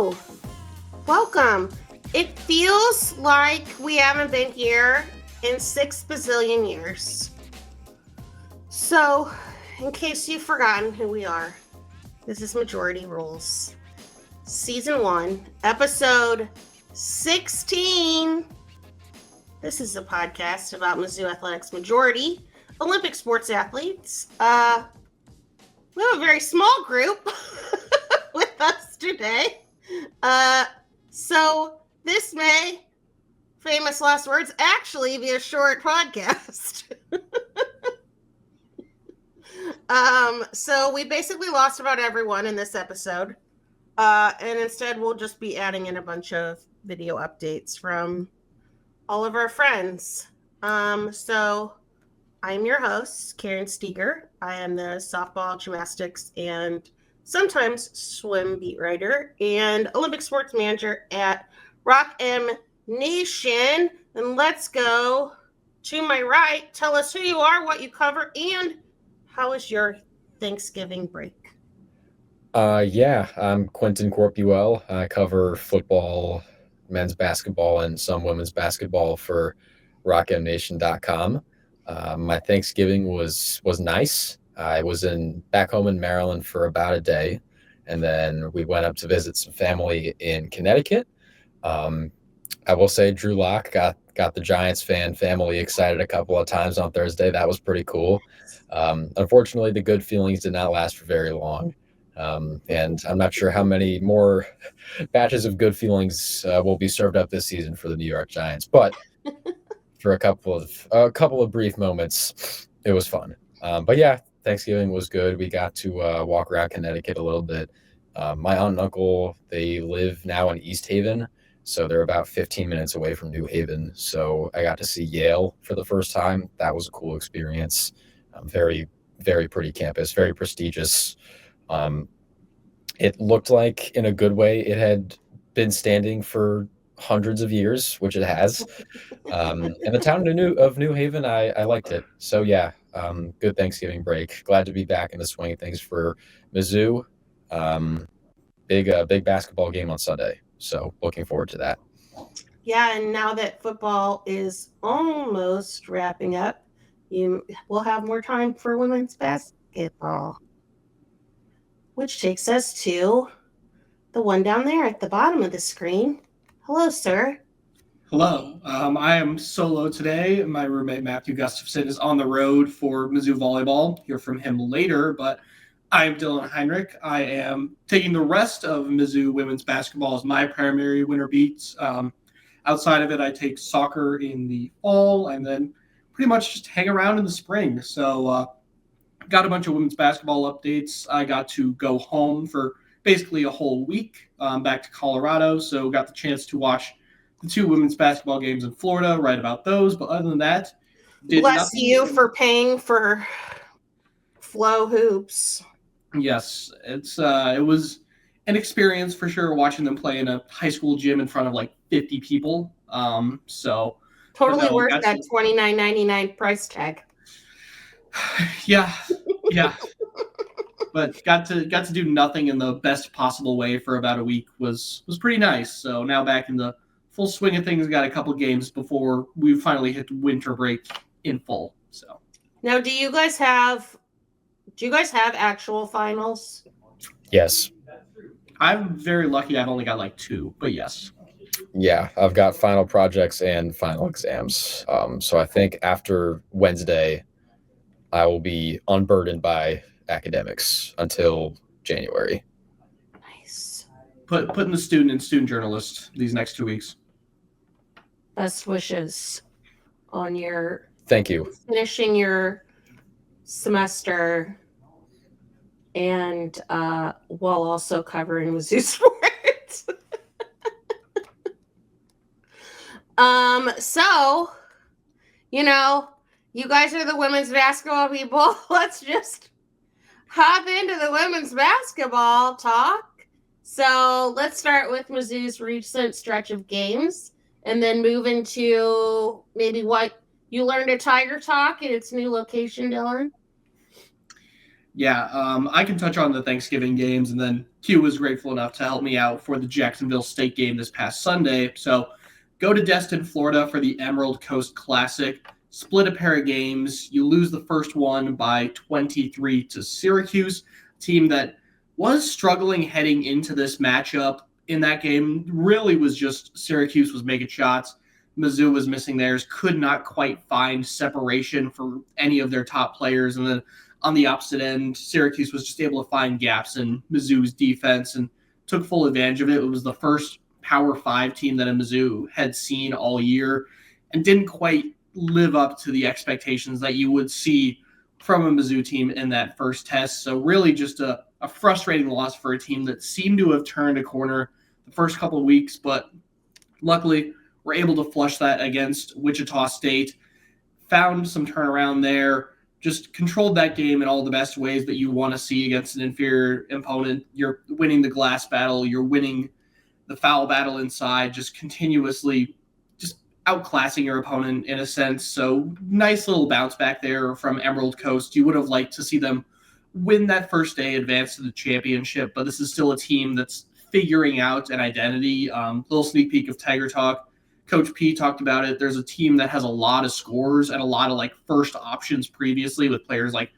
Hello. Welcome. It feels like we haven't been here in 6 bazillion years. So, in case you've forgotten who we are, this is Majority Rules. Season 1, Episode 16. This is a podcast about Mizzou Athletics majority, Olympic sports athletes. We have a very small group with us today. So this may, famous last words, actually be a short podcast. So we basically lost about everyone in this episode. And instead we'll just be adding in a bunch of video updates from all of our friends. So I'm your host, Karen Steger. I am the softball, gymnastics, and sometimes swim beat writer and Olympic sports manager at Rock M Nation. And let's go to my right. Tell us who you are, what you cover, and how was your Thanksgiving break? I'm Quentin Corpuel. I cover football, men's basketball, and some women's basketball for rockmnation.com. My Thanksgiving was nice. I was back home in Maryland for about a day, and then we went up to visit some family in Connecticut. I will say Drew Lock got the Giants family excited a couple of times on Thursday. That was pretty cool. Unfortunately, the good feelings did not last for very long. And I'm not sure how many more batches of good feelings will be served up this season for the New York Giants, but for a couple of brief moments, it was fun. But yeah, Thanksgiving was good. We got to walk around Connecticut a little bit. My aunt and uncle, they live now in East Haven, so they're about 15 minutes away from New Haven. So I got to see Yale for the first time. That was a cool experience. Very, very pretty campus, very prestigious. It looked like, in a good way, it had been standing for hundreds of years, which it has. And the town of New Haven, I liked it. So yeah, good Thanksgiving break. Glad to be back in the swing of things for Mizzou. Big basketball game on Sunday. So looking forward to that. Yeah, and now that football is almost wrapping up, you will have more time for women's basketball. Which takes us to the one down there at the bottom of the screen. Hello, sir. Hello. I am solo today. My roommate Matthew Gustafson is on the road for Mizzou Volleyball. Hear from him later, but I'm Dylan Heinrich. I am taking the rest of Mizzou women's basketball as my primary winter beats. Outside of it, I take soccer in the fall and then pretty much just hang around in the spring. So got a bunch of women's basketball updates. I got to go home for basically a whole week back to Colorado. So got the chance to watch the 2 women's basketball games in Florida, write about those. But other than that, bless you for paying for Flow Hoops. Yes, it was an experience for sure watching them play in a high school gym in front of like 50 people. So totally worth that $29.99 price tag. Yeah. But got to do nothing in the best possible way for about a week was pretty nice. So now back in the full swing of things. Got a couple games before we finally hit winter break in full. So now, do you guys have actual finals? Yes. I'm very lucky. I've only got like 2, but yes. Yeah, I've got final projects and final exams. So I think after Wednesday, I will be unburdened by academics until January. Nice. Putting the student and student journalist these next 2 weeks. Best wishes on your Thank you. Finishing your semester and while also covering Mizzou Sports. So, you guys are the women's basketball people. Let's just hop into the women's basketball talk. So let's start with Mizzou's recent stretch of games and then move into maybe what you learned at Tiger Talk in its new location, Dylan. Yeah, I can touch on the Thanksgiving games, and then Q was grateful enough to help me out for the Jacksonville State game this past Sunday. So go to Destin, Florida for the Emerald Coast Classic. Split a pair of games. You lose the first one by 23 to Syracuse, a team that was struggling heading into this matchup. In that game, really was just Syracuse was making shots. Mizzou was missing theirs, could not quite find separation for any of their top players. And then on the opposite end, Syracuse was just able to find gaps in Mizzou's defense and took full advantage of it. It was the first Power 5 team that Mizzou had seen all year and didn't quite live up to the expectations that you would see from a Mizzou team in that first test. So really just a frustrating loss for a team that seemed to have turned a corner the first couple of weeks, but luckily we're able to flush that against Wichita State, found some turnaround there, just controlled that game in all the best ways that you want to see against an inferior opponent. You're winning the glass battle, you're winning the foul battle inside, just continuously just outclassing your opponent in a sense. So nice little bounce back there from Emerald Coast. You would have liked to see them win that first day, advance to the championship, but this is still a team that's figuring out an identity. Little sneak peek of Tiger Talk. Coach P talked about it. There's a team that has a lot of scores and a lot of like first options previously with players like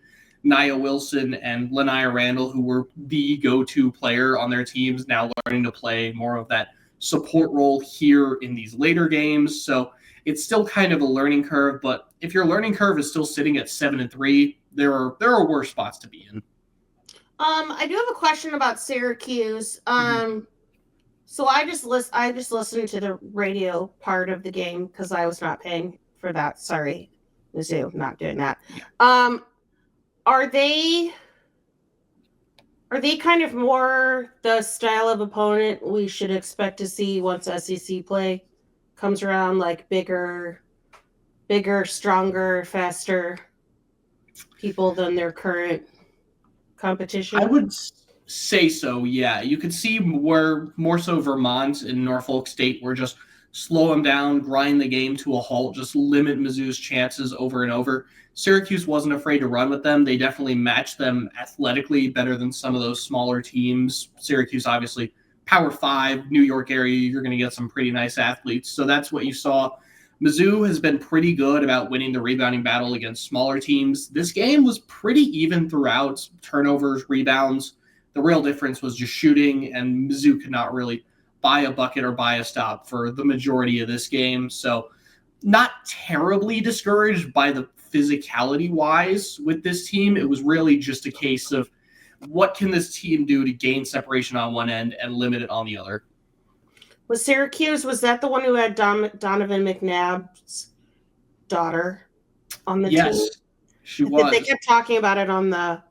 Nia Wilson and Lanaya Randall, who were the go-to player on their teams, now learning to play more of that support role here in these later games. So it's still kind of a learning curve, but if your learning curve is still sitting at 7-3, there are worse spots to be in. I do have a question about Syracuse. So I just listened to the radio part of the game because I was not paying for that. Sorry, Mizzou, not doing that. Yeah. Are they kind of more the style of opponent we should expect to see once SEC play comes around, like bigger, stronger, faster people than their current competition? I would say so, yeah. You could see where more so Vermont and Norfolk State were just slow them down, grind the game to a halt, just limit Mizzou's chances over and over. Syracuse wasn't afraid to run with them. They definitely matched them athletically better than some of those smaller teams. Syracuse, obviously, Power 5, New York area, you're going to get some pretty nice athletes. So that's what you saw. Mizzou has been pretty good about winning the rebounding battle against smaller teams. This game was pretty even throughout, turnovers, rebounds. The real difference was just shooting, and Mizzou could not really buy a bucket or buy a stop for the majority of this game. So not terribly discouraged by the physicality-wise with this team. It was really just a case of what can this team do to gain separation on one end and limit it on the other. Was Syracuse, was that the one who had Donovan McNabb's daughter on the team? Yes, she was. They kept talking about it on the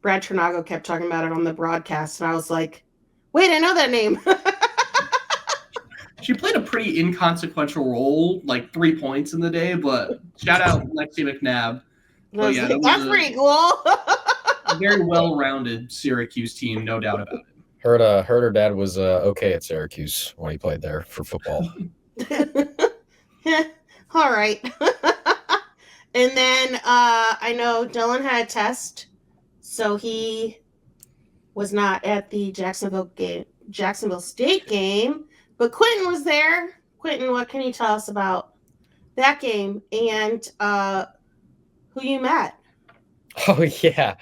Brad Trinago kept talking about it on the broadcast, and I was like, wait, I know that name. She played a pretty inconsequential role, like 3 points in the day, but shout out Lexi McNabb. But yeah, that's pretty cool. A very well-rounded Syracuse team, no doubt about it. Heard her dad was okay at Syracuse when he played there for football. All right. And then I know Dylan had a test, so he was not at the Jacksonville State game, but Quentin was there. Quentin, what can you tell us about that game and who you met? Oh yeah.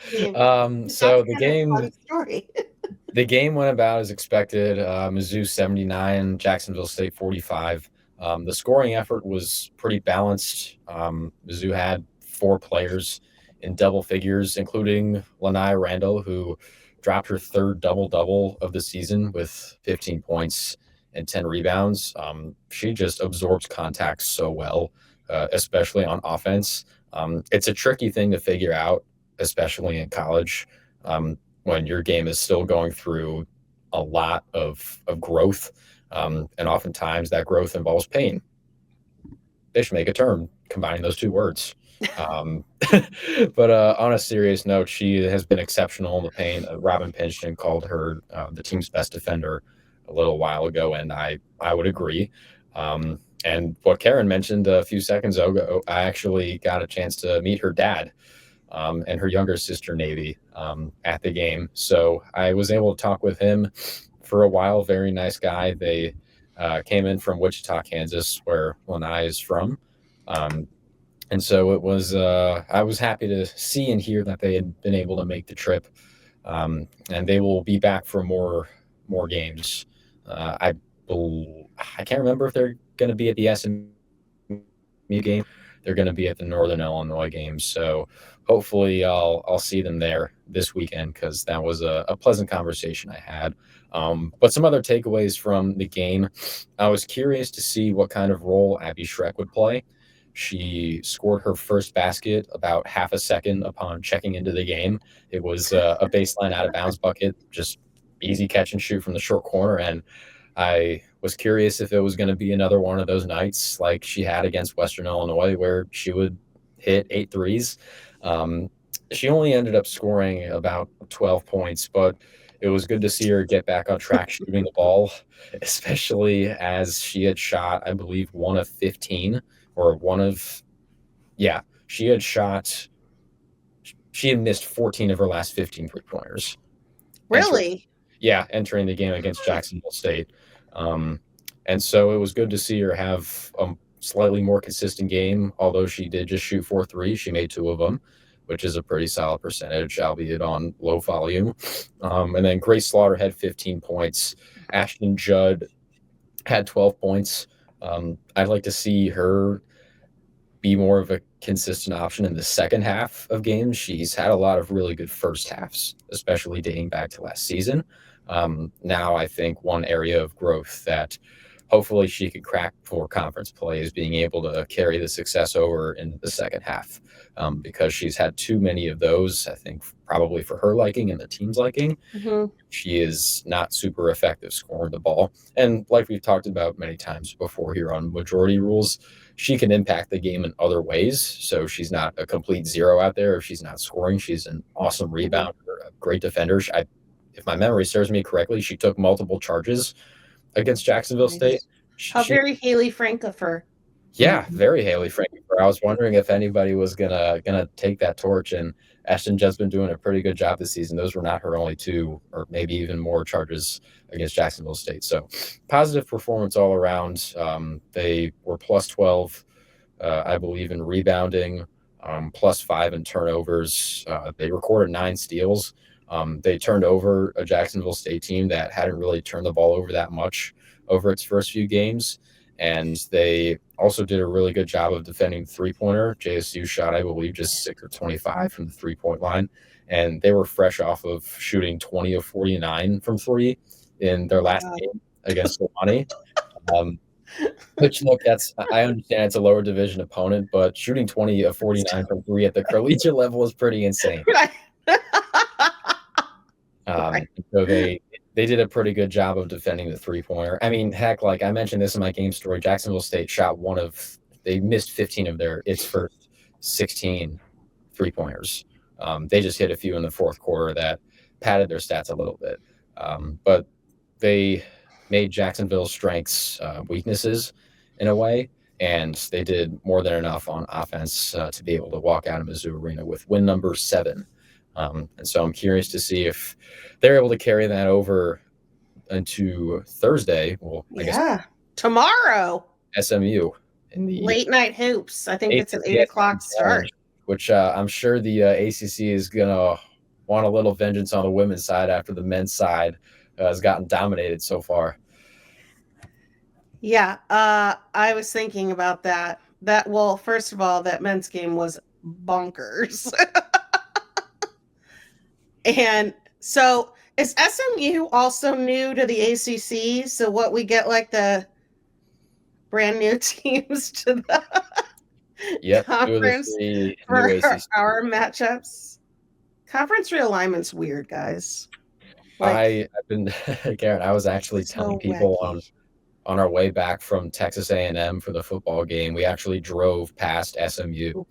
So the game. Story. The game went about as expected. Mizzou 79, Jacksonville State 45. The scoring effort was pretty balanced. Mizzou had 4 players in double figures, including Lanaya Randall, who dropped her third double-double of the season with 15 points and 10 rebounds. She just absorbs contact so well, especially on offense. It's a tricky thing to figure out, especially in college. When your game is still going through a lot of growth, and oftentimes that growth involves pain. They should make a term combining those two words. But on a serious note, she has been exceptional in the paint. Robin Pinchton called her the team's best defender a little while ago, and I would agree. And what Karen mentioned a few seconds ago, I actually got a chance to meet her dad. and her younger sister, Navy, at the game. So I was able to talk with him for a while. Very nice guy. They came in from Wichita, Kansas, where Lanai is from. And so it was, I was happy to see and hear that they had been able to make the trip. And they will be back for more games. I can't remember if they're going to be at the SMU game. They're going to be at the Northern Illinois game. So hopefully I'll see them there this weekend, because that was a pleasant conversation I had. But some other takeaways from the game, I was curious to see what kind of role Abby Schreck would play. She scored her first basket about half a second upon checking into the game. It was a baseline out of bounds bucket, just easy catch and shoot from the short corner. And I was curious if it was going to be another one of those nights like she had against Western Illinois, where she would hit 8 threes. She only ended up scoring about 12 points, but it was good to see her get back on track shooting the ball, especially as she had shot, I believe, she had missed 14 of her last 15 3-pointers. Really? Entering the game against Jacksonville State. And so it was good to see her have a slightly more consistent game. Although she did just shoot 4 threes, she made 2 of them, which is a pretty solid percentage, albeit on low volume. And then Grace Slaughter had 15 points. Ashton Judd had 12 points. I'd like to see her be more of a consistent option in the second half of games. She's had a lot of really good first halves, especially dating back to last season. Now I think one area of growth that hopefully she could crack for conference play is being able to carry the success over into the second half, because she's had too many of those, I think, probably for her liking and the team's liking. Mm-hmm. She is not super effective scoring the ball. And like we've talked about many times before here on majority rules, she can impact the game in other ways. So she's not a complete zero out there. If she's not scoring, she's an awesome rebounder, a great defender. If my memory serves me correctly, she took multiple charges against Jacksonville State. How very Haley Frank of her. Yeah, very Haley Frank. I was wondering if anybody was gonna take that torch, and Ashton Judd's been doing a pretty good job this season. Those were not her only 2 or maybe even more charges against Jacksonville State. So positive performance all around. They were plus 12, I believe, in rebounding, plus 5 in turnovers. They recorded 9 steals. They turned over a Jacksonville State team that hadn't really turned the ball over that much over its first few games. And they also did a really good job of defending the 3-pointer. JSU shot, I believe, just 6 of 25 from the 3-point line. And they were fresh off of shooting 20 of 49 from 3 in their last game against Sewanee. Which, look, I understand it's a lower division opponent, but shooting 20 of 49 from 3 at the collegiate level is pretty insane. Right. So they did a pretty good job of defending the 3-pointer. I mean, heck, like I mentioned this in my game story, Jacksonville State they missed 15 of its first 16 3-pointers. They just hit a few in the fourth quarter that padded their stats a little bit. But they made Jacksonville's strengths weaknesses in a way, and they did more than enough on offense to be able to walk out of Mizzou Arena with win number 7. And so I'm curious to see if they're able to carry that over into Thursday. Well, I guess tomorrow. SMU in the late night hoops. I think it's an 8 o'clock start. Which I'm sure the ACC is gonna want a little vengeance on the women's side after the men's side has gotten dominated so far. Yeah, I was thinking about that. Well, first of all, that men's game was bonkers. And so is SMU also new to the ACC? So what we get like the brand new teams to the conference for our matchups? Conference realignment's weird, guys. I've been Garrett, I was actually telling people on our way back from Texas A&M for the football game, we actually drove past SMU,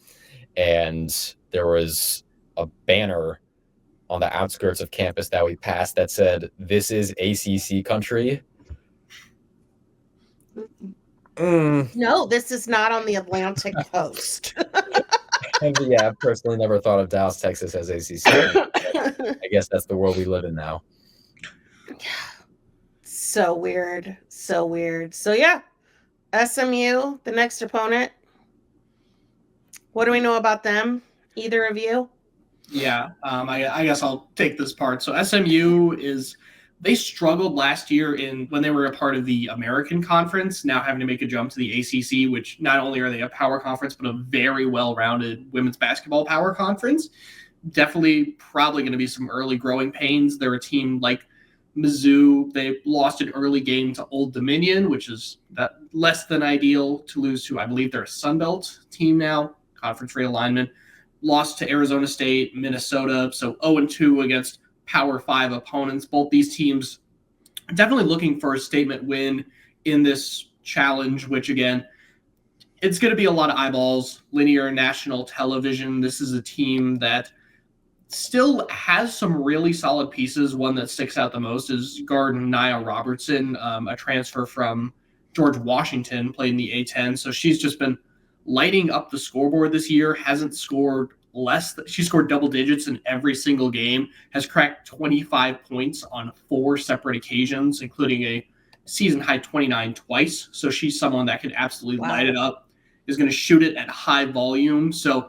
and there was a banner on the outskirts of campus that we passed that said, "This is ACC country." No, this is not on the Atlantic coast. And yeah, I've personally never thought of Dallas, Texas as ACC. I guess that's the world we live in now. So weird. So weird. So yeah, SMU, the next opponent. What do we know about them? Either of you? Yeah, I guess I'll take this part. So SMU they struggled last year when they were a part of the American Conference, now having to make a jump to the ACC, which not only are they a power conference, but a very well-rounded women's basketball power conference. Definitely probably going to be some early growing pains. They're a team like Mizzou. They lost an early game to Old Dominion, which is that less than ideal to lose to. I believe they're a Sun Belt team now, conference realignment. Lost to Arizona State, Minnesota, so 0-2 against Power 5 opponents. Both these teams definitely looking for a statement win in this challenge, which, again, it's going to be a lot of eyeballs, linear national television. This is a team that still has some really solid pieces. One that sticks out the most is guard Nia Robertson, a transfer from George Washington, played in the A-10. So she's just been lighting up the scoreboard this year, hasn't scored she scored double digits in every single game, has cracked 25 points on 4 separate occasions, including a season high 29 twice. So she's someone that could absolutely light it up, is going to shoot it at high volume. So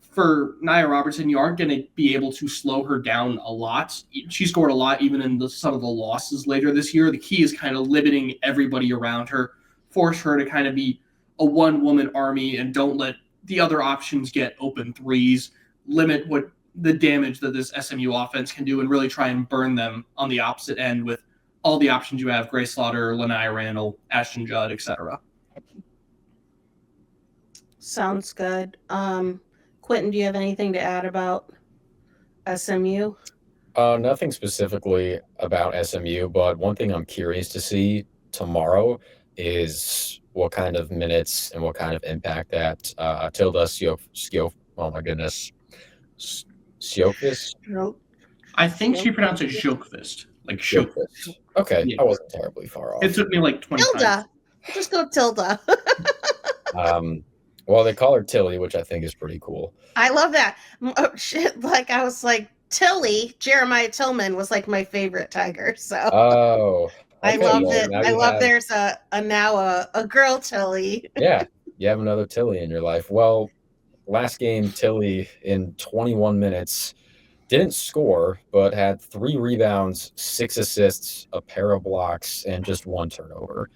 for Nia Robertson, you aren't going to be able to slow her down a lot. She scored a lot even in some of the losses later this year. The key is kind of limiting everybody around her, force her to kind of be a one-woman army and don't let the other options get open threes, limit what the damage that this SMU offense can do, and really try and burn them on the opposite end with all the options you have: Grace Slaughter, Lanai Randall, Ashton Judd, etc. Sounds good. Quentin, do you have anything to add about SMU? Nothing specifically about SMU, but one thing I'm curious to see tomorrow is what kind of minutes and what kind of impact that Tilda Sjokvist. I think she pronounced it Sjokvist. Like Sjokvist. Okay, yeah. I wasn't terribly far off. It took me like 20 Tilda. times. Just go Tilda. Well, they call her Tilly, which I think is pretty cool. I love that. Oh, shit. Like, I was like, Tilly, Jeremiah Tillman was like my favorite Tiger. So. Oh. Okay, I loved it. I love there's now a girl Tilly. Yeah, you have another Tilly in your life. Well, last game, Tilly in 21 minutes didn't score, but had 3 rebounds, 6 assists, a pair of blocks, and just 1 turnover.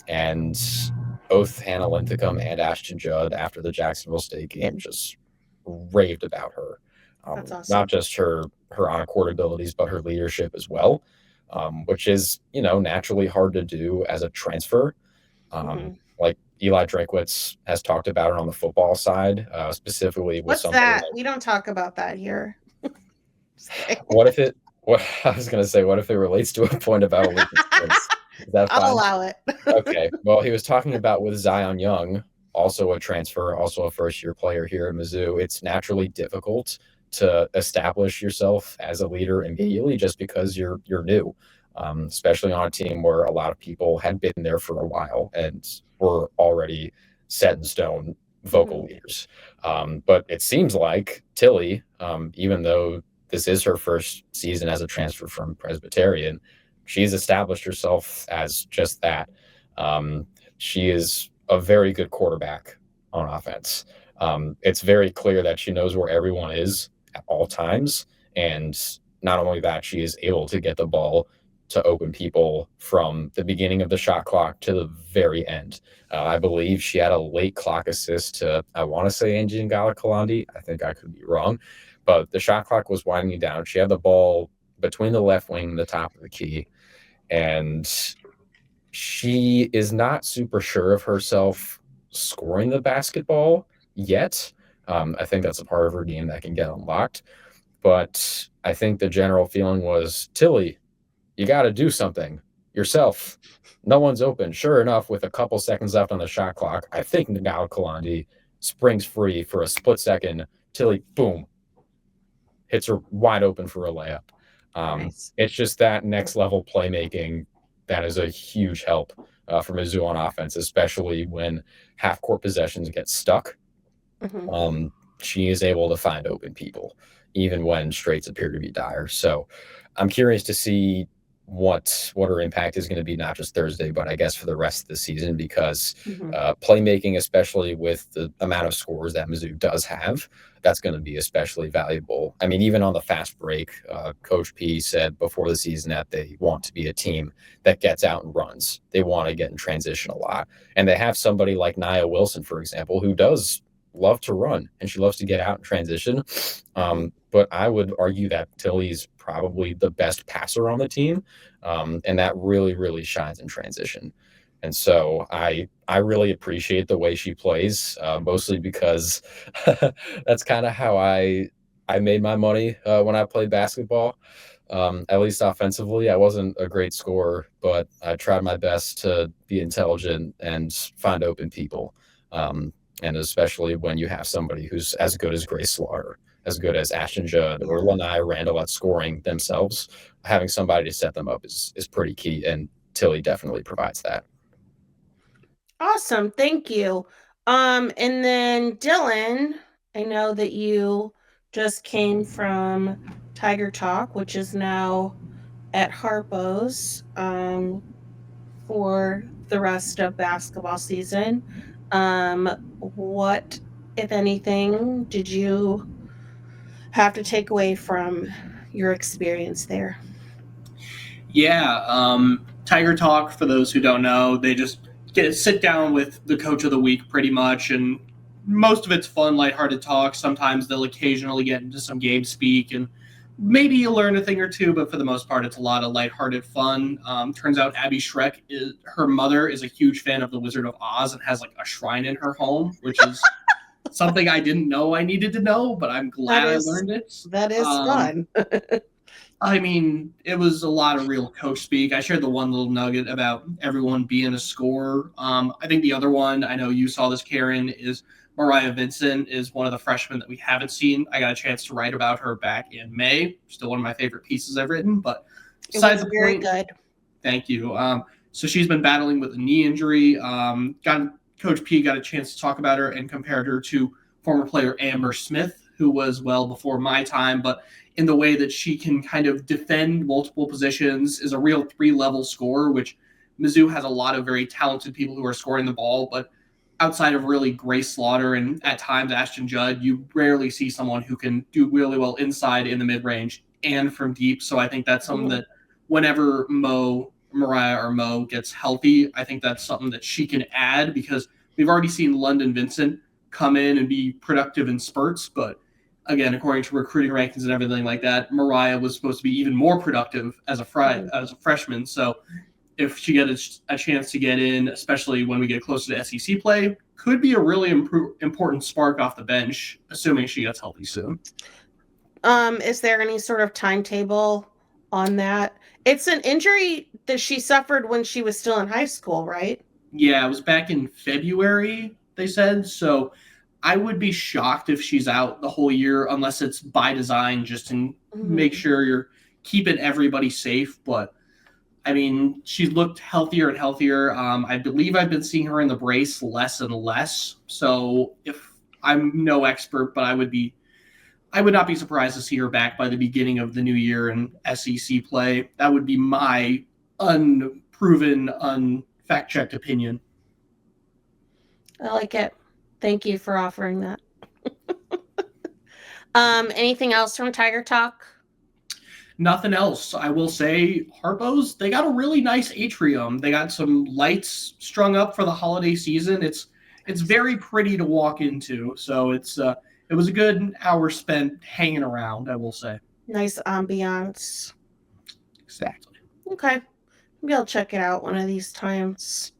And both Hannah Linthicum and Ashton Judd, after the Jacksonville State game, just raved about her. That's awesome. Not just her on-court abilities, but her leadership as well. Which is, naturally hard to do as a transfer. Like Eli Drinkwitz has talked about it on the football side, specifically with something. What's that? We don't talk about that here. What if it relates to a point about allegiance? Is that fine? I'll allow it. Okay. Well, he was talking about with Zion Young, also a transfer, also a first-year player here at Mizzou. It's naturally difficult to establish yourself as a leader immediately just because you're new, especially on a team where a lot of people had been there for a while and were already set in stone vocal leaders. But it seems like Tilly, even though this is her first season as a transfer from Presbyterian, she's established herself as just that. She is a very good quarterback on offense. It's very clear that she knows where everyone is at all times. And not only that, she is able to get the ball to open people from the beginning of the shot clock to the very end. I believe she had a late clock assist to, I want to say, Angie Ngala Kalandi. I think I could be wrong. But the shot clock was winding down. She had the ball between the left wing and the top of the key. And she is not super sure of herself scoring the basketball yet. I think that's a part of her game that can get unlocked. But I think the general feeling was, Tilly, you got to do something yourself. No one's open. Sure enough, with a couple seconds left on the shot clock, I think Ngala Kalandi springs free for a split second. Tilly, boom, hits her wide open for a layup. Nice. It's just that next level playmaking that is a huge help for Mizzou on offense, especially when half court possessions get stuck. Mhm. She is able to find open people, even when straights appear to be dire. So I'm curious to see what her impact is going to be, not just Thursday, but I guess for the rest of the season, because Mhm. playmaking, especially with the amount of scores that Mizzou does have, that's going to be especially valuable. I mean, even on the fast break, Coach P said before the season that they want to be a team that gets out and runs. They want to get in transition a lot. And they have somebody like Nia Wilson, for example, who does love to run and she loves to get out and transition. But I would argue that Tilly's probably the best passer on the team. And that really, really shines in transition. And so I really appreciate the way she plays, mostly because that's kind of how I made my money when I played basketball. At least offensively, I wasn't a great scorer, but I tried my best to be intelligent and find open people. And especially when you have somebody who's as good as Grace Slaughter, as good as Ashton Judd or Lanai Randall at scoring themselves, having somebody to set them up is pretty key. And Tilly definitely provides that. Awesome. Thank you. And then Dylan, I know that you just came from Tiger Talk, which is now at Harpo's for the rest of basketball season. What, if anything, did you have to take away from your experience there? Yeah, Tiger Talk, for those who don't know, they just sit down with the coach of the week pretty much, and most of it's fun, lighthearted talk. Sometimes they'll occasionally get into some game speak, and maybe you learn a thing or two, but for the most part, it's a lot of lighthearted fun. Turns out Abby Schreck, her mother is a huge fan of The Wizard of Oz and has like a shrine in her home, which is something I didn't know I needed to know, but I'm glad I learned it. That is fun. I mean, it was a lot of real coach speak. I shared the one little nugget about everyone being a scorer. I think the other one, I know you saw this, Karen, is Mariah Vincent is one of the freshmen that we haven't seen. I got a chance to write about her back in May. Still one of my favorite pieces I've written, but besides the very point, good. Thank you. So she's been battling with a knee injury. Coach P got a chance to talk about her and compared her to former player Amber Smith, who was well before my time, but in the way that she can kind of defend multiple positions, is a real 3-level scorer, which Mizzou has a lot of very talented people who are scoring the ball, but outside of really Grace Slaughter and at times Ashton Judd, you rarely see someone who can do really well inside in the mid-range and from deep. So I think that's something that whenever Mariah or Mo gets healthy, I think that's something that she can add, because we've already seen London Vincent come in and be productive in spurts, but again, according to recruiting rankings and everything like that, Mariah was supposed to be even more productive as a freshman. So if she gets a chance to get in, especially when we get closer to SEC play, could be a really important spark off the bench, assuming she gets healthy soon. Is there any sort of timetable on that? It's an injury that she suffered when she was still in high school, right? Yeah, it was back in February, they said. So I would be shocked if she's out the whole year, unless it's by design, just to make sure you're keeping everybody safe. But I mean, she's looked healthier and healthier. I believe I've been seeing her in the brace less and less. So if I'm no expert, but I would not be surprised to see her back by the beginning of the new year in SEC play. That would be my unproven, unfact-checked opinion. I like it. Thank you for offering that. Anything else from Tiger Talk? Nothing else. I will say Harpo's, they got a really nice atrium. They got some lights strung up for the holiday season. It's very pretty to walk into. So it was a good hour spent hanging around, I will say. Nice ambiance. Exactly. Okay. Maybe I'll check it out one of these times.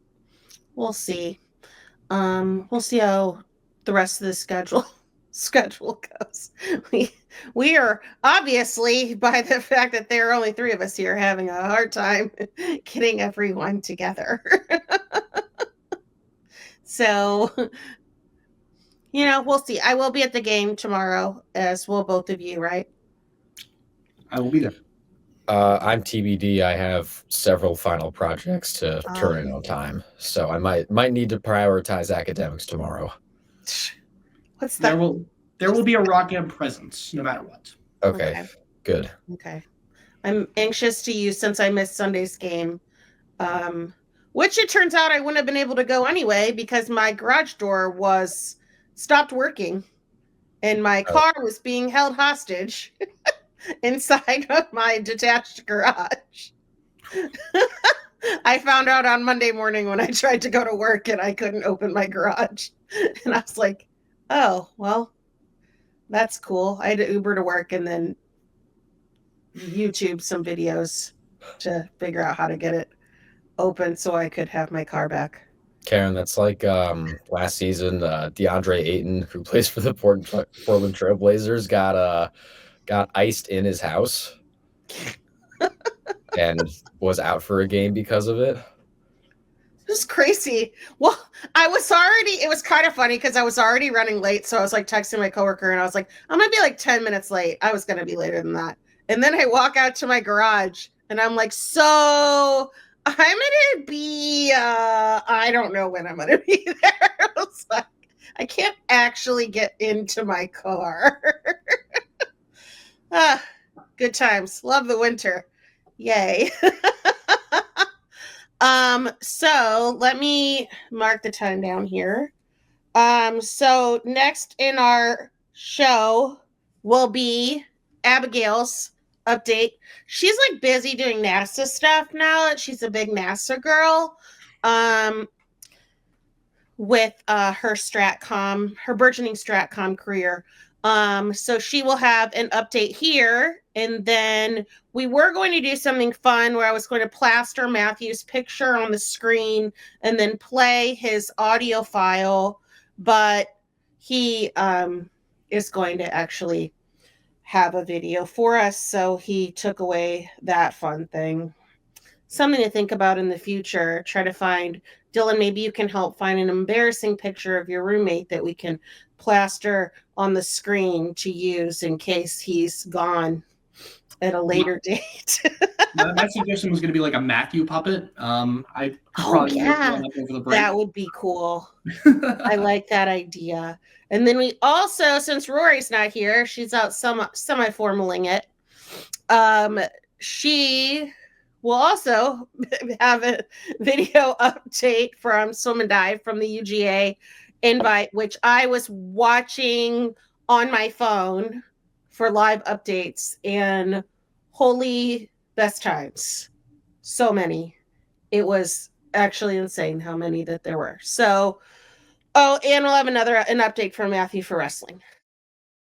We'll see. We'll see how the rest of the schedule goes. We are obviously, by the fact that there are only 3 of us here, having a hard time getting everyone together. So, we'll see. I will be at the game tomorrow, as will both of you, right? I will be there. I'm TBD. I have several final projects to turn in on time, so I might need to prioritize academics tomorrow. What's that? There will be a Rock M presence no matter what. Okay. Good. Okay. I'm anxious to use since I missed Sunday's game. Which it turns out I wouldn't have been able to go anyway because my garage door was stopped working and my car was being held hostage inside of my detached garage. I found out on Monday morning when I tried to go to work and I couldn't open my garage. And I was like, oh, well, that's cool. I had to Uber to work and then YouTube some videos to figure out how to get it open so I could have my car back. Karen, that's like last season, DeAndre Ayton, who plays for the Portland Trailblazers, got iced in his house and was out for a game because of it. It was crazy. Well, it was kind of funny because I was already running late. So I was like texting my coworker and I was like, I'm going to be like 10 minutes late. I was going to be later than that. And then I walk out to my garage and I'm like, so I'm going to be, I don't know when I'm going to be there. I was like, I can't actually get into my car. Good times. Love the winter. Yay. So let me mark the time down here. So next in our show will be Abigail's update. She's like busy doing NASA stuff now. She's a big NASA girl. With her burgeoning StratCom career. So she will have an update here. And then we were going to do something fun where I was going to plaster Matthew's picture on the screen and then play his audio file. But he is going to actually have a video for us. So he took away that fun thing. Something to think about in the future. Try to find, Dylan, maybe you can help find an embarrassing picture of your roommate that we can plaster on the screen to use in case he's gone at a later date. My suggestion was going to be like a Matthew puppet. That would be cool. I like that idea. And then we also, since Rory's not here, she's out semi-formaling it. She will also have a video update from Swim and Dive from the UGA invite, which I was watching on my phone for live updates, and holy best times. So many. It was actually insane how many that there were. So, and we'll have an update from Matthew for wrestling.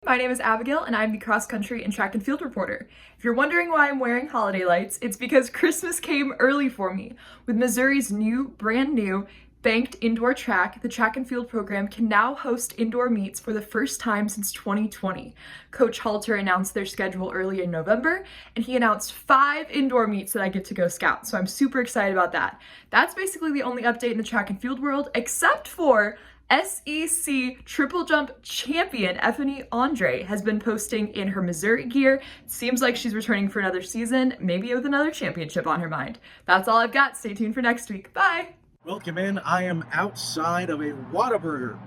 My name is Abigail, and I'm the cross-country and track and field reporter. If you're wondering why I'm wearing holiday lights, it's because Christmas came early for me. With Missouri's brand new, banked indoor track, the track and field program can now host indoor meets for the first time since 2020. Coach Halter announced their schedule early in November, and he announced 5 indoor meets that I get to go scout, so I'm super excited about that. That's basically the only update in the track and field world, except for SEC triple jump champion Euphenie Andre has been posting in her Missouri gear. It seems like she's returning for another season, maybe with another championship on her mind. That's all I've got. Stay tuned for next week. Bye! Welcome in. I am outside of a Whataburger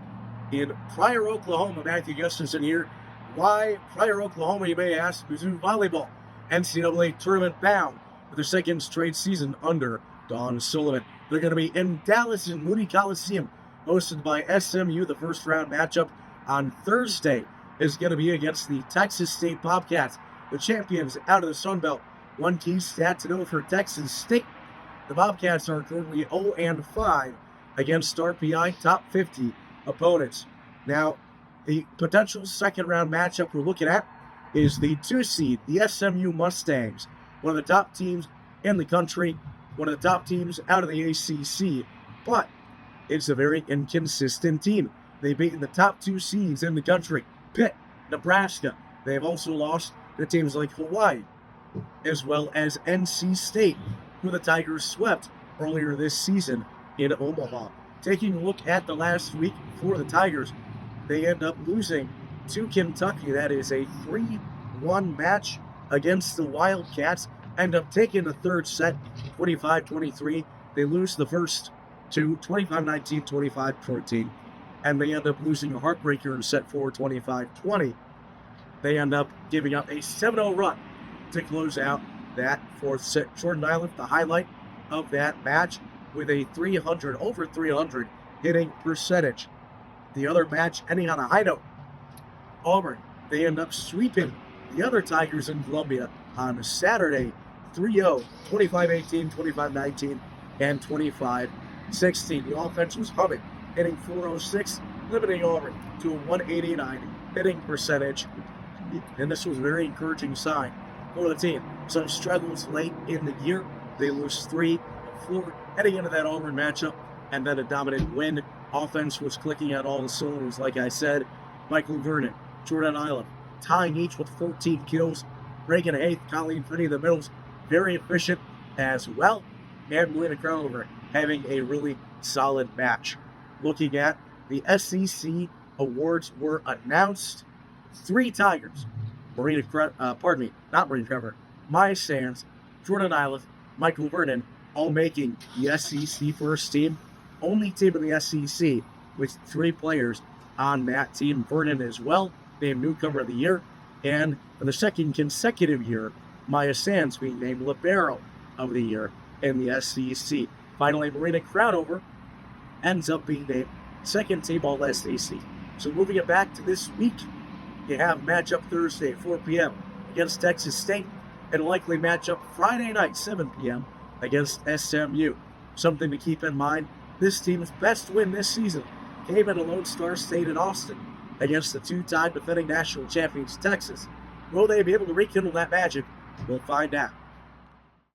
in Pryor, Oklahoma. Matthew Gustafson here. Why Pryor, Oklahoma, you may ask? Mizzou Volleyball NCAA tournament bound for their second straight season under Dawn Sullivan. They're going to be in Dallas in Moody Coliseum, hosted by SMU. The first round matchup on Thursday is going to be against the Texas State Bobcats, the champions out of the Sun Belt. One key stat to know for Texas State: the Bobcats are currently 0-5 against RPI top 50 opponents. Now, the potential second round matchup we're looking at is the 2 seed, the SMU Mustangs, one of the top teams in the country, one of the top teams out of the ACC, but it's a very inconsistent team. They've beaten the top 2 seeds in the country, Pitt, Nebraska. They have also lost to teams like Hawaii, as well as NC State, who the Tigers swept earlier this season in Omaha. Taking a look at the last week for the Tigers, they end up losing to Kentucky. That is a 3-1 match against the Wildcats. End up taking the third set, 25-23. They lose the first two, 25-19, 25-14. and they end up losing a heartbreaker in set 4, 25-20. They end up giving up a 7-0 run to close out that fourth set. Jordan Island, the highlight of that match, with a over 300 hitting percentage. The other match ending on a high note. Auburn, they end up sweeping the other Tigers in Columbia on Saturday, 3-0, 25-18, 25-19, and 25-16. The offense was humming, hitting 406, limiting Auburn to a 189 hitting percentage. And this was a very encouraging sign for the team. Some struggles late in the year. They lose 3 of 4 heading into that Auburn matchup, and then a dominant win. Offense was clicking at all the cylinders, like I said. Michael Vernon, Jordan Island, tying each with 14 kills. Reagan 8th, Colleen Finney in the middles, very efficient as well. And Melina Crownover having a really solid match. Looking at the SEC awards were announced. 3 Tigers, Maya Sands, Jordan Island, Michael Vernon, all making the SEC first team. Only team in the SEC with 3 players on that team. Vernon as well, named Newcomer of the Year. And for the second consecutive year, Maya Sands being named Libero of the Year in the SEC. Finally, Melina Crownover ends up being named second team All-SEC. So moving it back to this week, you have matchup Thursday, 4 p.m. against Texas State, and a likely matchup Friday night, 7 p.m. against SMU. Something to keep in mind, this team's best win this season came at a Lone Star State in Austin against the 2-time defending national champions Texas. Will they be able to rekindle that magic? We'll find out.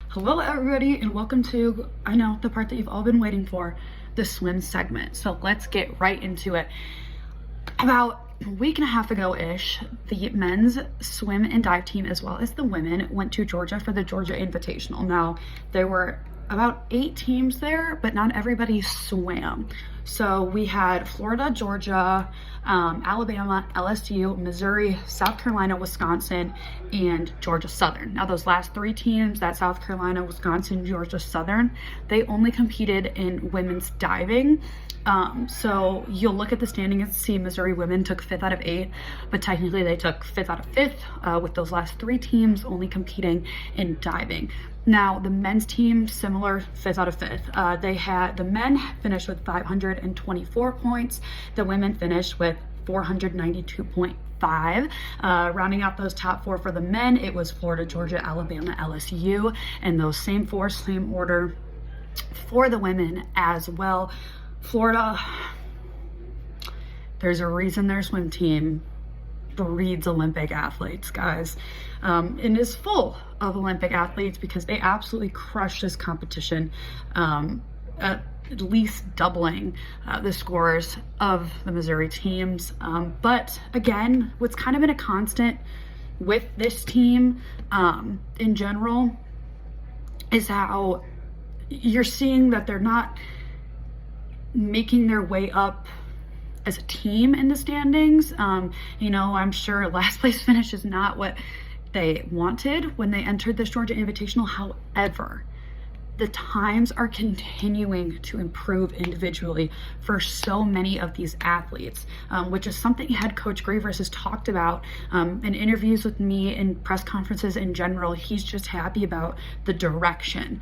Hello everybody, and welcome to, I know, the part that you've all been waiting for, the swim segment. So let's get right into it. About a week and a half ago-ish, the men's swim and dive team, as well as the women, went to Georgia for the Georgia Invitational. Now, there were about 8 teams there, but not everybody swam. So we had Florida, Georgia, Alabama, LSU, Missouri, South Carolina, Wisconsin, and Georgia Southern. Now those last 3 teams, that South Carolina, Wisconsin, Georgia Southern, they only competed in women's diving. So you'll look at the standings and see Missouri women took 5th out of 8, but technically they took 5th out of 5th, with those last 3 teams only competing in diving. Now, the men's team, similar, 5th out of 5th. The men finished with 524 points. The women finished with 492.5. Rounding out those top 4 for the men, it was Florida, Georgia, Alabama, LSU, and those same 4, same order for the women as well. Florida, there's a reason their swim team breeds Olympic athletes, guys, and is full of Olympic athletes because they absolutely crushed this competition, at least doubling the scores of the Missouri teams. But again, what's kind of been a constant with this team in general is how you're seeing that they're not making their way up as a team in the standings. You know, I'm sure last place finish is not what they wanted when they entered this Georgia Invitational. However, the times are continuing to improve individually for so many of these athletes, which is something head coach Gravers has talked about in interviews with me and press conferences in general. He's just happy about the direction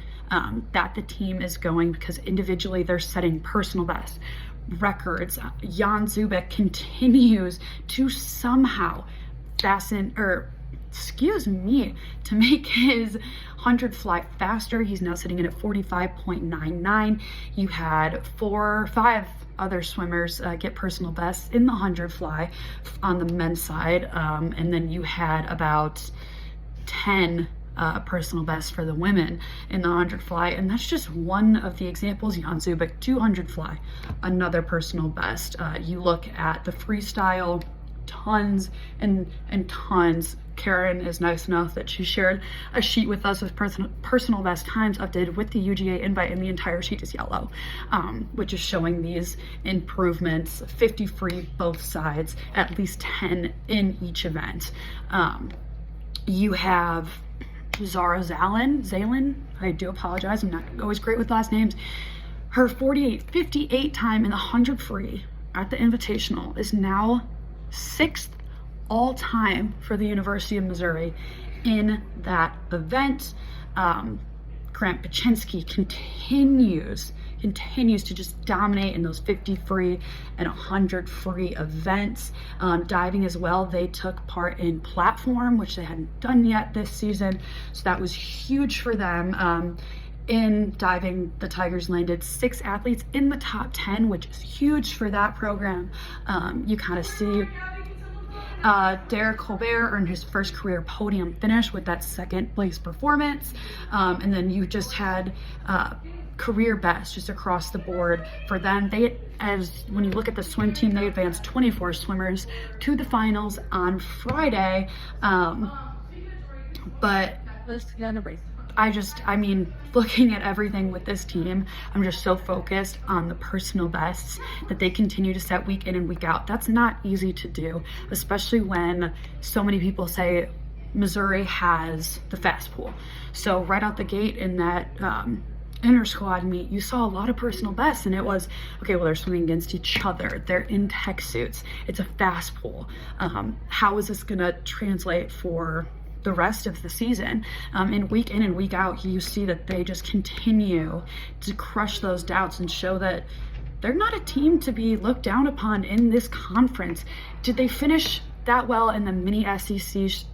that the team is going, because individually they're setting personal best records. Jan Zubik continues to somehow to make his 100 fly faster. He's now sitting in at 45.99. You had 5 other swimmers get personal bests in the 100 fly on the men's side, and then you had about 10 personal best for the women in the 100 fly, and that's just one of the examples. Jan Zubik, 200 fly, another personal best. You look at the freestyle, tons and tons. Karen is nice enough that she shared a sheet with us with personal best times updated with the UGA invite, and the entire sheet is yellow, which is showing these improvements, 50 free both sides, at least 10 in each event. You have Zara Zalen, I do apologize, I'm not always great with last names. Her 48.58 time in the 100 free at the Invitational is now 6th all time for the University of Missouri in that event. Grant Paczynski continues to just dominate in those 50 free and 100 free events. Diving as well, they took part in platform, which they hadn't done yet this season, so that was huge for them. In diving, the Tigers landed 6 athletes in the top 10, which is huge for that program. You kind of see Derek Colbert earned his first career podium finish with that 2nd place performance. And then you just had career best just across the board for them. When you look at the swim team, they advanced 24 swimmers to the finals on Friday. But looking at everything with this team, I'm just so focused on the personal bests that they continue to set week in and week out. That's not easy to do, especially when so many people say Missouri has the fast pool. So right out the gate in that inter squad meet, you saw a lot of personal bests, and it was, okay, well, they're swimming against each other. They're in tech suits. It's a fast pool. How is this gonna translate for the rest of the season? And week in and week out, you see that they just continue to crush those doubts and show that they're not a team to be looked down upon in this conference. Did they finish that well in the mini SEC?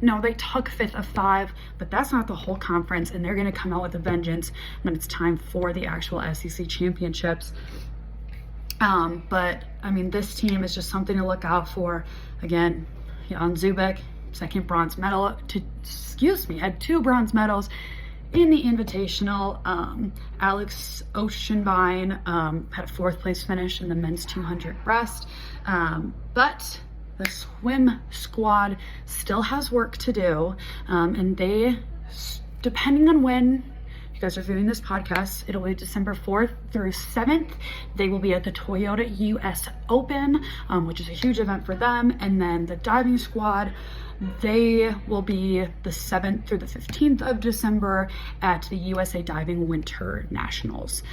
No, they took 5th of 5, but that's not the whole conference, and they're going to come out with a vengeance when it's time for the actual SEC championships. But I mean, this team is just something to look out for. Again, Jan Zubik, 2nd bronze medal, had 2 bronze medals in the Invitational. Alex Oceanbine had a 4th place finish in the men's 200 breast. But the swim squad still has work to do. And they, depending on when you guys are viewing this podcast, it'll be December 4th through 7th. They will be at the Toyota US Open, which is a huge event for them. And then the diving squad, they will be the 7th through the 15th of December at the USA Diving Winter Nationals,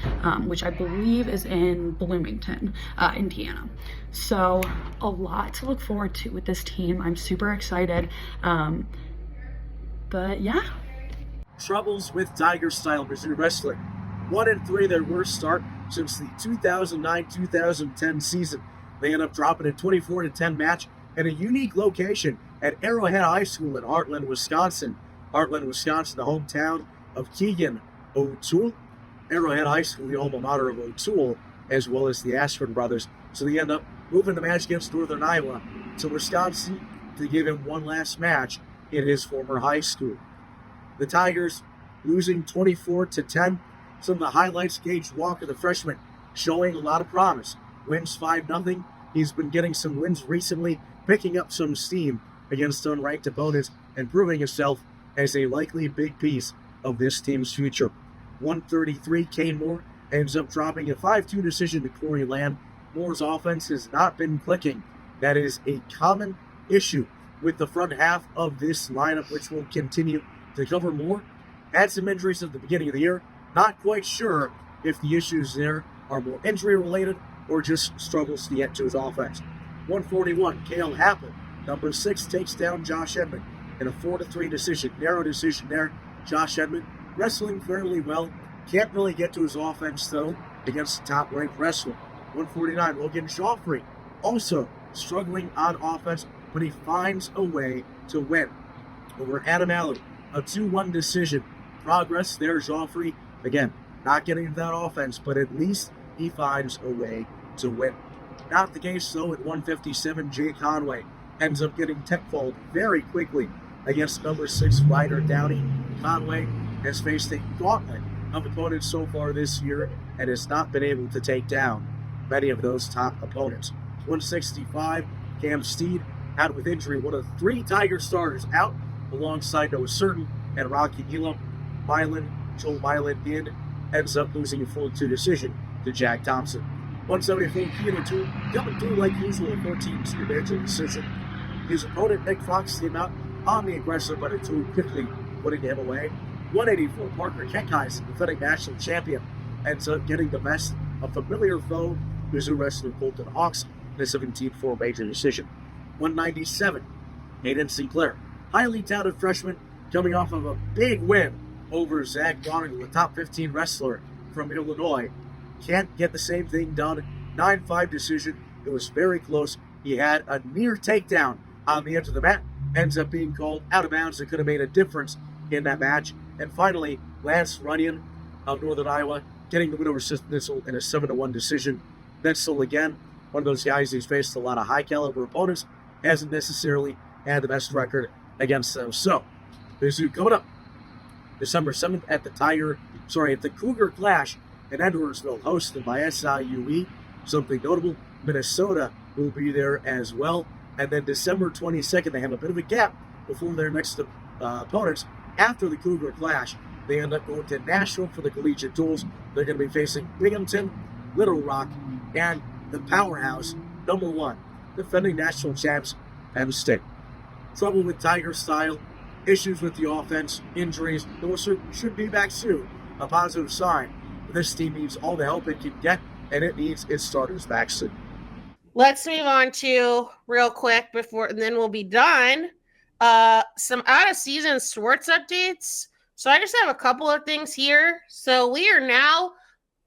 which I believe is in Bloomington, Indiana. So a lot to look forward to with this team. I'm super excited. But yeah. Troubles with Tiger-style Mizzou wrestling. 1-3, their worst start since the 2009-2010 season. They end up dropping a 24-10 match at a unique location at Arrowhead High School in Heartland, Wisconsin. Heartland, Wisconsin, the hometown of Keegan O'Toole. Arrowhead High School, the alma mater of O'Toole, as well as the Ashford brothers. So they end up moving the match against Northern Iowa to Wisconsin to give him one last match in his former high school. The Tigers losing 24-10. Some of the highlights, Gage Walker, the freshman, showing a lot of promise. Wins 5-0. He's been getting some wins recently, picking up some steam against unranked opponents and proving himself as a likely big piece of this team's future. 133, Kane Moore ends up dropping a 5-2 decision to Corey Lamb. Moore's offense has not been clicking. That is a common issue with the front half of this lineup, which will continue to cover more. Had some injuries at the beginning of the year. Not quite sure if the issues there are more injury related or just struggles to get to his offense. 141, Cale Happel, number 6, takes down Josh Edmond in a 4-3 decision. Narrow decision there. Josh Edmond wrestling fairly well. Can't really get to his offense, though, against the top-ranked wrestler. 149, Logan Joffrey, also struggling on offense, but he finds a way to win over Adam Alley. A 2-1 decision. Progress there, Joffrey. Again, not getting to that offense, but at least he finds a way to win. Not the case, though, at 157, Jay Conway ends up getting tech-fauled very quickly against number 6, Ryder Downey. Conway has faced a gauntlet of opponents so far this year and has not been able to take down many of those top opponents. 165, Cam Steed out with injury. One of 3 Tiger starters out alongside Noah Certain and Rocky Elam. Joel Milan ends up losing a 4-2 decision to Jack Thompson. 174, Keegan O'Toole coming through like usual, 14 individual decision. His opponent, Nick Fox, came out on the aggressor, but O'Toole quickly putting him away. 184, Parker Keckheisen, defending national champion, ends up getting the best, a familiar foe Mizzou wrestler Colton Hawks in a 17-4 major decision. 197, Hayden Sinclair, highly touted freshman coming off of a big win over Zach Donegal, a top 15 wrestler from Illinois. Can't get the same thing done. 9-5 decision. It was very close. He had a near takedown on the edge of the mat. Ends up being called out of bounds. It could have made a difference in that match. And finally, Lance Runyon of Northern Iowa getting the win over Sis Nitzel in a 7-1 decision. Nitzel, again, one of those guys who's faced a lot of high-caliber opponents, hasn't necessarily had the best record against them. So, Mizzou coming up December 7th at the Cougar Clash in Edwardsville, hosted by SIUE. Something notable, Minnesota will be there as well. And then December 22nd, they have a bit of a gap before their next opponents. After the Cougar Clash, they end up going to Nashville for the collegiate duels. They're going to be facing Binghamton, Little Rock, and the powerhouse, number 1, defending national champs, Penn State. Trouble with Tiger style, issues with the offense, injuries. Those should be back soon. A positive sign. This team needs all the help it can get, and it needs its starters back soon. Let's move on to real quick and then we'll be done. Some out-of-season sports updates. So I just have a couple of things here. So we are now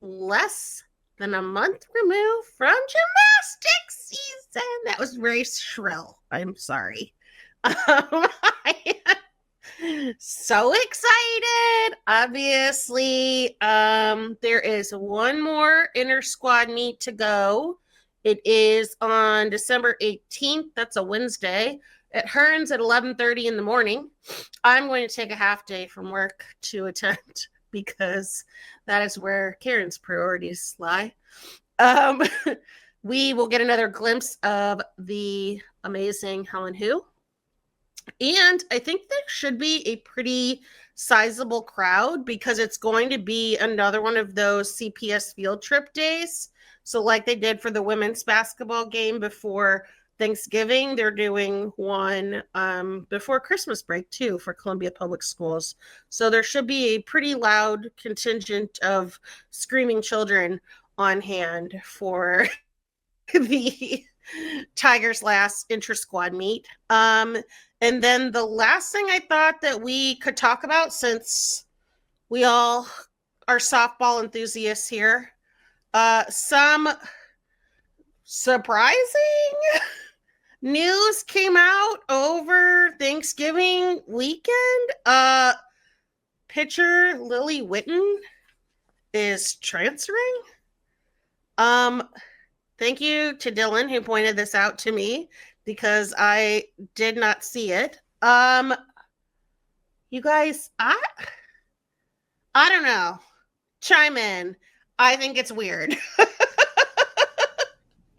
less than a month removed from gymnastics season. That was very shrill. I'm sorry. I am so excited. Obviously, there is one more inter-squad meet to go. It is on December 18th. That's a Wednesday at Hearns at 11:30 in the morning. I'm going to take a half day from work to attend because that is where Karen's priorities lie. We will get another glimpse of the amazing Helen Hu. And I think there should be a pretty sizable crowd because it's going to be another one of those CPS field trip days. So like they did for the women's basketball game before Thanksgiving, they're doing one before Christmas break too for Columbia Public Schools. So there should be a pretty loud contingent of screaming children on hand for the Tigers' last inter-squad meet. And then the last thing I thought that we could talk about, since we all are softball enthusiasts here, some surprising news came out over Thanksgiving weekend. Pitcher Lily Witten is transferring. Thank you to Dylan who pointed this out to me because I did not see it. You guys, I don't know. Chime in. I think it's weird.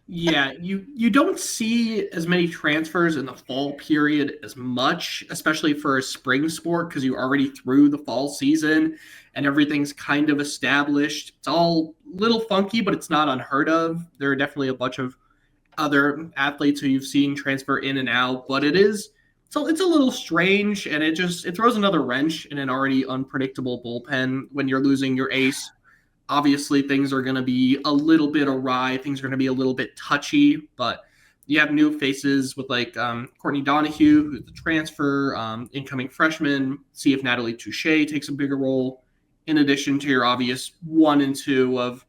Yeah, you don't see as many transfers in the fall period as much, especially for a spring sport, because you're already through the fall season and everything's kind of established. It's all a little funky, but it's not unheard of. There are definitely a bunch of other athletes who you've seen transfer in and out, but it's a little strange, and it throws another wrench in an already unpredictable bullpen when you're losing your ace. Obviously, things are going to be a little bit awry. Things are going to be a little bit touchy, but you have new faces with like Courtney Donahue, who's the transfer, incoming freshman. See if Natalie Touche takes a bigger role, in addition to your obvious 1 and 2 of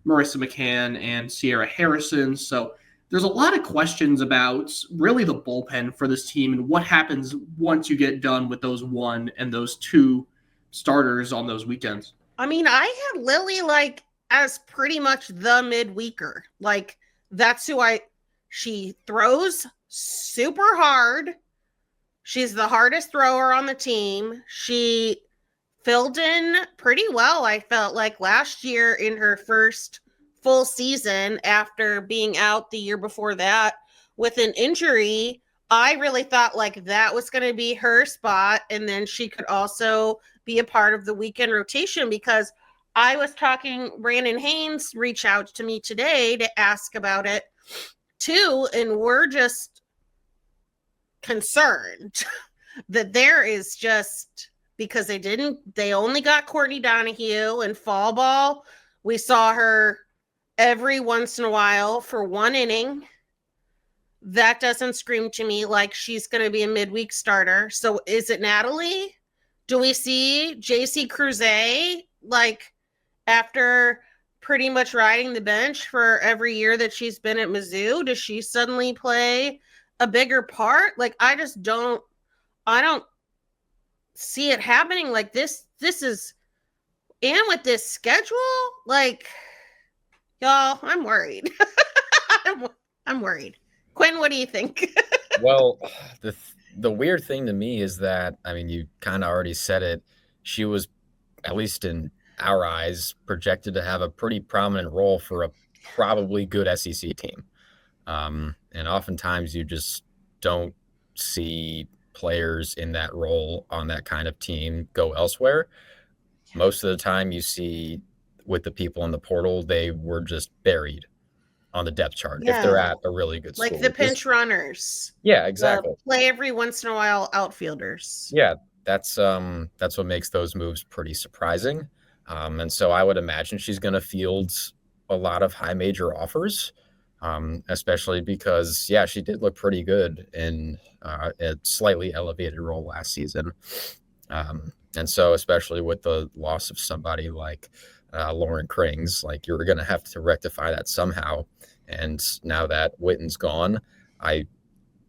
Marissa McCann and Sierra Harrison. So there's a lot of questions about really the bullpen for this team and what happens once you get done with those 1 and those 2 starters on those weekends. I mean, I had Lily like as pretty much the midweeker. Like that's who she throws super hard. She's the hardest thrower on the team. She filled in pretty well, I felt like, last year in her first full season after being out the year before that with an injury. I really thought like that was going to be her spot. And then she could also be a part of the weekend rotation, because I was talking, Brandon Haynes reached out to me today to ask about it too. And we're just concerned that there is just, because they only got Courtney Donahue in fall ball. We saw her every once in a while for one inning. That doesn't scream to me like she's going to be a midweek starter. So is it Natalie? Do we see JC Cruze like after pretty much riding the bench for every year that she's been at Mizzou? Does she suddenly play a bigger part? Like I don't see it happening like this. This is, and with this schedule, like y'all, I'm worried. I'm worried. Quinn, what do you think? Well, the weird thing to me is that, I mean, you kind of already said it. She was, at least in our eyes, projected to have a pretty prominent role for a probably good SEC team. And oftentimes you just don't see players in that role on that kind of team go elsewhere. Most of the time you see with the people in the portal, they were just buried on the depth chart if they're at a really good school. Like the pinch runners. Yeah, exactly. Play every once in a while outfielders. Yeah, that's what makes those moves pretty surprising. And so I would imagine she's going to field a lot of high major offers, especially because, yeah, she did look pretty good in a slightly elevated role last season. And so especially with the loss of somebody like Lauren Krings, like you're going to have to rectify that somehow. And now that Witten's gone, I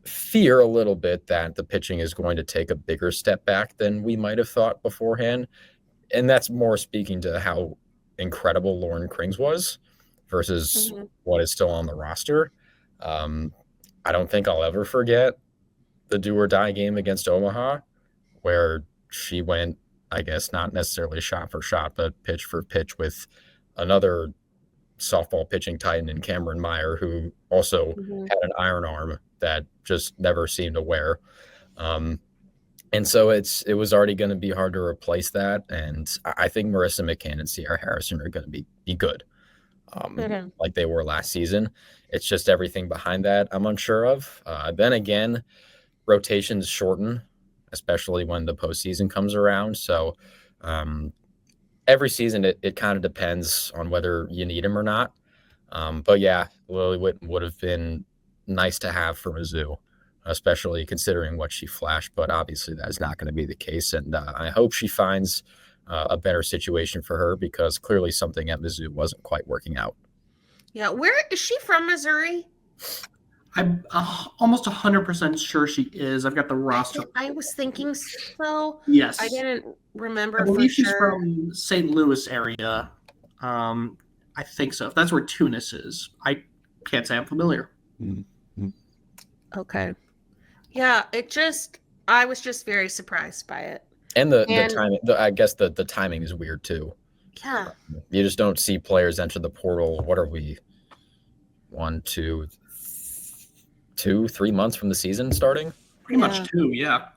fear a little bit that the pitching is going to take a bigger step back than we might have thought beforehand. And that's more speaking to how incredible Lauren Krings was versus what is still on the roster. I don't think I'll ever forget the do or die game against Omaha, where she went, I guess, not necessarily shot for shot, but pitch for pitch with another softball pitching titan in Cameron Meyer, who also had an iron arm that just never seemed to wear. And so it was already going to be hard to replace that. And I think Marissa McCann and Sierra Harrison are going to be good, like they were last season. It's just everything behind that I'm unsure of. Then again, rotations shorten, especially when the postseason comes around. So every season, it kind of depends on whether you need him or not. But yeah, Lily Witten would have been nice to have for Mizzou, especially considering what she flashed. But obviously, that is not going to be the case. And I hope she finds a better situation for her, because clearly something at Mizzou wasn't quite working out. Yeah. Where is she from, Missouri? I'm almost 100% sure she is. I've got the roster. I was thinking so. Yes. I didn't remember. I believe for she's sure. from St. Louis area. I think so. If that's where Tunis is. I can't say I'm familiar. Okay. Yeah, I was just very surprised by it. And the timing, I guess the timing is weird too. Yeah. You just don't see players enter the portal. What are we? 1, 2, 3 months from the season starting? Pretty much 2, yeah.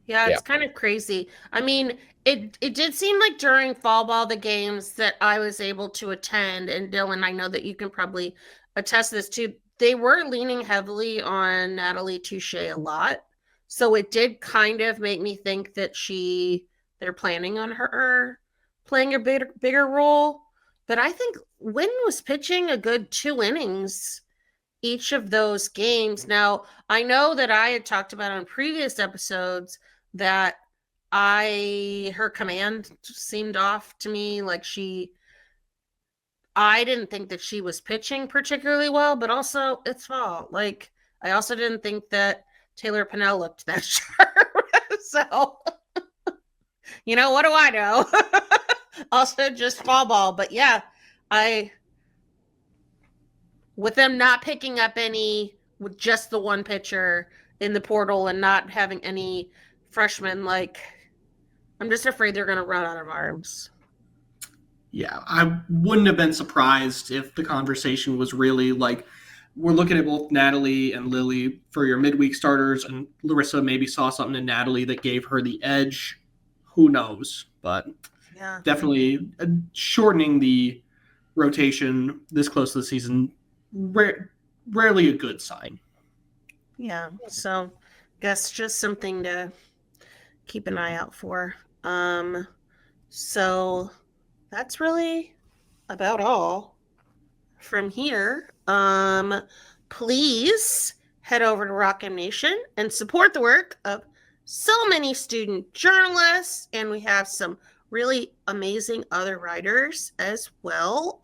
Yeah, it's kind of crazy. I mean, it did seem like during fall ball, the games that I was able to attend, and Dylan, I know that you can probably attest to this too, they were leaning heavily on Natalie Touche a lot. So it did kind of make me think that they're planning on her playing a bigger role. But I think Wynn was pitching a good 2 innings each of those games. Now, I know that I had talked about on previous episodes that her command seemed off to me. Like I didn't think that she was pitching particularly well, but also it's fall. Like, I also didn't think that Taylor Pinnell looked that sharp. So, what do I know? Also just fall ball. But yeah, with them not picking up any, with just the one pitcher in the portal and not having any freshmen, like, I'm just afraid they're going to run out of arms. Yeah, I wouldn't have been surprised if the conversation was really like, we're looking at both Natalie and Lily for your midweek starters, and Larissa maybe saw something in Natalie that gave her the edge. Who knows? But definitely shortening the rotation this close to the season, rarely a good sign. Yeah, so guess just something to keep an eye out for. So that's really about all from here. Please head over to Rock M Nation and support the work of so many student journalists, and we have some really amazing other writers as well.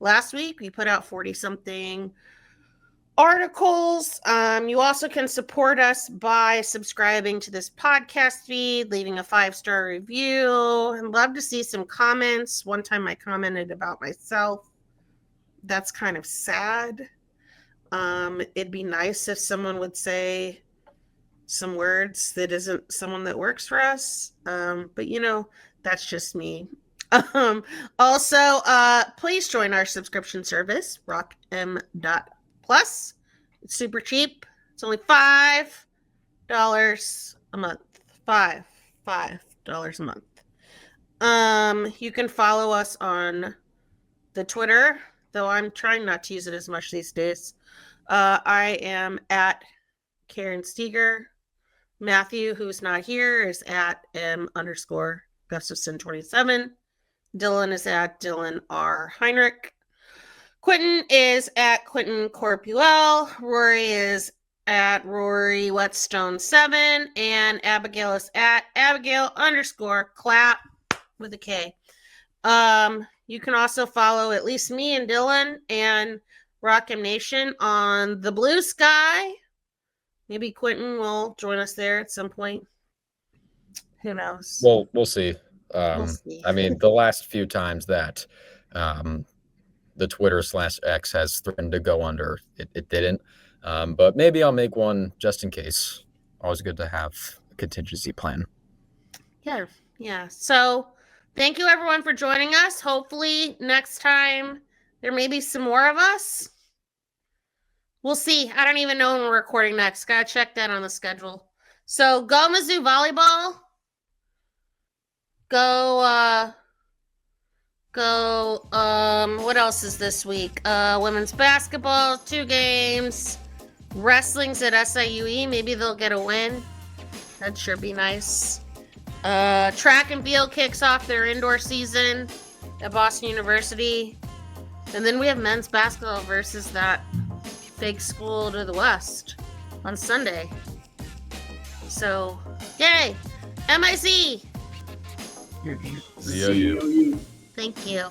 Last week we put out 40-something articles. You also can support us by subscribing to this podcast feed, leaving a 5-star review. I'd love to see some comments. One time I commented about myself. That's kind of sad. It'd be nice if someone would say some words that isn't someone that works for us. But that's just me. Also, please join our subscription service, rockm.plus. It's super cheap. It's only $5 a month. $5 a month. You can follow us on the Twitter, though I'm trying not to use it as much these days. I am at Karen Steger. Matthew, who's not here, is at M_Gustafson27. Dylan is at Dylan R. Heinrich. Quentin is at Quentin Corpuel. Rory is at Rory Whetstone7. And Abigail is at Abigail_clap with a K. You can also follow at least me and Dylan and Rock M Nation on the Blue Sky. Maybe Quentin will join us there at some point. Who knows? Well, we'll see. We'll see. I mean, the last few times that the Twitter/X has threatened to go under, it didn't. But maybe I'll make one just in case. Always good to have a contingency plan. Yeah. So thank you everyone for joining us. Hopefully next time there may be some more of us. We'll see. I don't even know when we're recording next. Gotta check that on the schedule. So go Mizzou Volleyball. What else is this week? Women's basketball, 2 games. Wrestling's at SIUE. Maybe they'll get a win. That'd sure be nice. Track and field kicks off their indoor season at Boston University. And then we have men's basketball versus that big school to the west on Sunday. So, yay! MIC! ZOU. Thank you.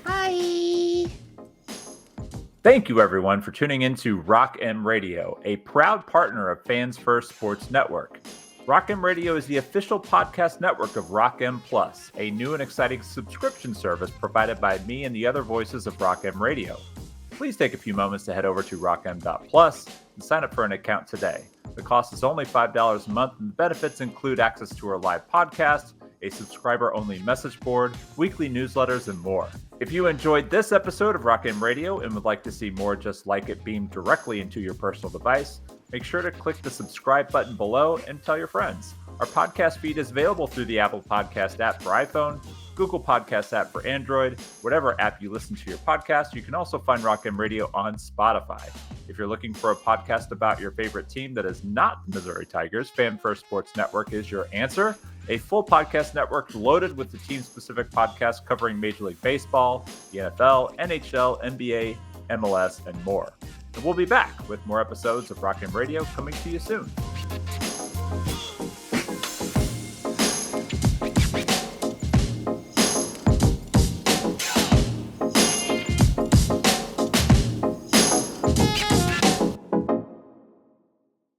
Bye! Thank you, everyone, for tuning in to Rock M Radio, a proud partner of Fans First Sports Network. Rock M Radio is the official podcast network of Rock M Plus, a new and exciting subscription service provided by me and the other voices of Rock M Radio. Please take a few moments to head over to rockm.plus and sign up for an account today. The cost is only $5 a month, and the benefits include access to our live podcast, a subscriber-only message board, weekly newsletters, and more. If you enjoyed this episode of Rock M Radio and would like to see more just like it beamed directly into your personal device, make sure to click the subscribe button below and tell your friends. Our podcast feed is available through the Apple Podcast app for iPhone, Google Podcast app for Android, whatever app you listen to your podcast. You can also find Rock M Radio on Spotify. If you're looking for a podcast about your favorite team that is not the Missouri Tigers, Fan First Sports Network is your answer. A full podcast network loaded with the team-specific podcasts covering Major League Baseball, the NFL, NHL, NBA, MLS, and more. And we'll be back with more episodes of Rock M Radio coming to you soon.